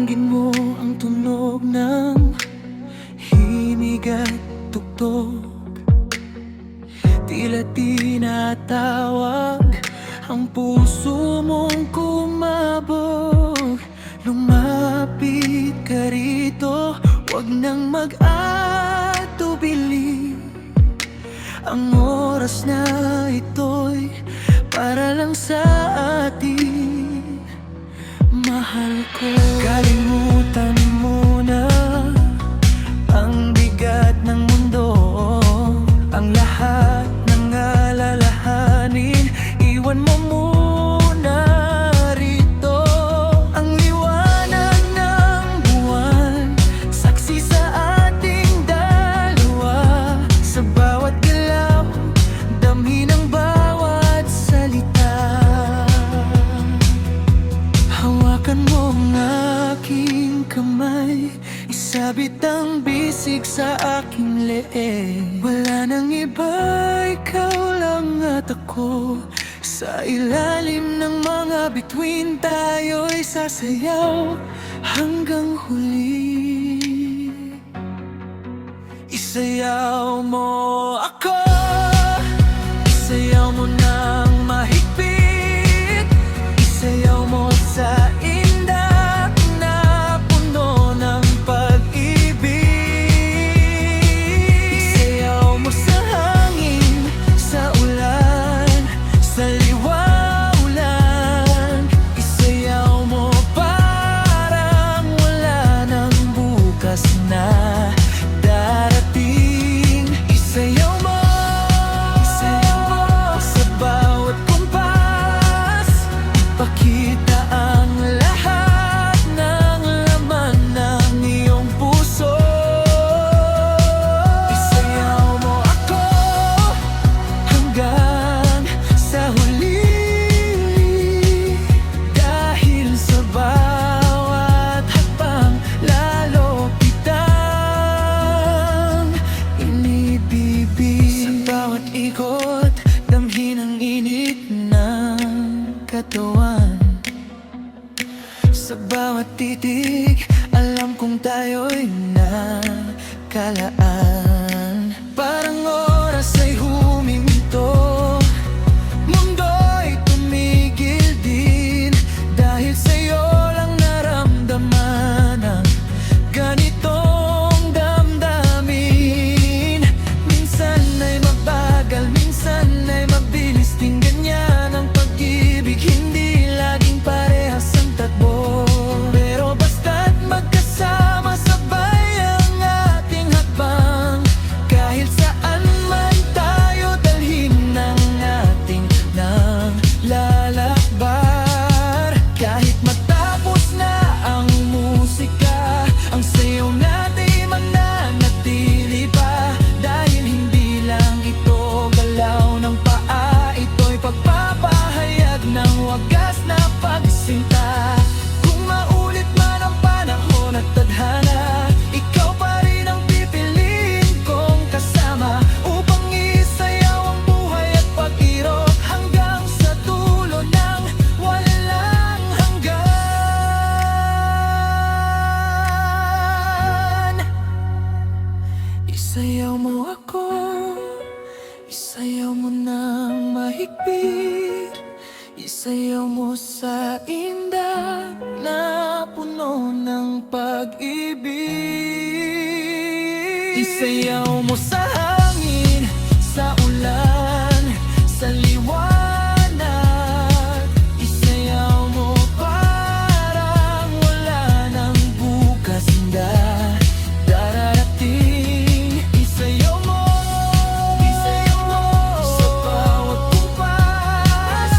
Dinggin mo ang tunog ng himig at tugtog, tila tinatawag ang puso mong kumabog. Lumapit ka rito, huwag nang mag-atubili. Ang oras na ito'y para lang sa atin. Mahal ko, kalimutan mo na ang bigat ng mundo, ang lahat ng alalahanin. Iwan mo muna rito ang liwanag ng buwan, saksi sa ating dalawa. Sa bawat galaw, damhin ang bawat salita. Hawakan mo ang aking kamay, isabit ang bisig sa aking leeg. Wala nang iba, ikaw lang at ako. Sa ilalim ng mga bituin, tayo'y sasayaw hanggang huli. Isayaw mo ako, isayaw mo ng mahigpit, isayaw mo sa indak na puno ng pag-ibig. Isayaw mo sa hangin, sa ulan, sa liwa-ulan. Isayaw mo parang wala nang bukas na darating. Isayaw mo sa bawat kumpas, ipakita ang lahat ng laman ng iyong puso. Isayaw mo ako hanggang sa huli, dahil sa bawat hakbang lalo kitang inibibig. Sa bawat ikot, damhin ang init ng katawan. Sa bawat titig, alam kong tayo'y nakalaan. Parang oras ay huminto, mundo'y tumigil din, dahil sa'yo lang naramdaman ang ganitong damdamin. Minsan ay mabagal, minsan ay mabilis, din ganyan ang pag-ibig. Hindi laging parehas ang takbo, pero basta't magkasama, sabay ang ating hakbang. Kahit saan man tayo, dalhin ng ating nang lalakbar. Kahit matapos na ang musika, ang sayaw natin mananatili pa. Dahil hindi lang ito galaw ng paa, ito'y pagpapahayag ng wagas na pagsinta. Kung maulit man ang panahon at tadhana, ikaw pa rin ang pipiliin kong kasama, upang isayaw ang buhay at pag-irot hanggang sa dulo ng walang hanggan. Isayaw mo ako, isayaw mo ng mahigpit, isayaw mo sa indak na puno ng pag-ibig. Isayaw mo sa hangin, sa ulan, sa liwanag. Isayaw mo parang wala nang bukas na darating. Isayaw mo sa bawat kumpas,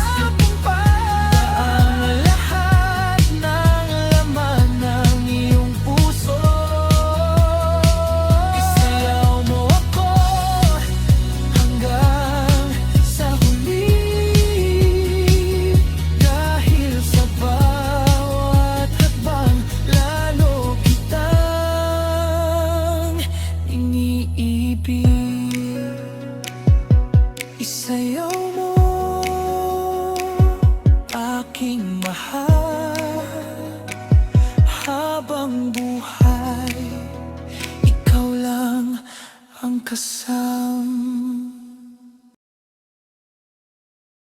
ang lahat ng laman ng iyong puso. Isayaw mo ako hanggang sa huli, dahil sa bawat hakbang lalo kitang iniibig. Isayaw mo, aking mahal, habang habang buhay, ikaw lang ang kasama.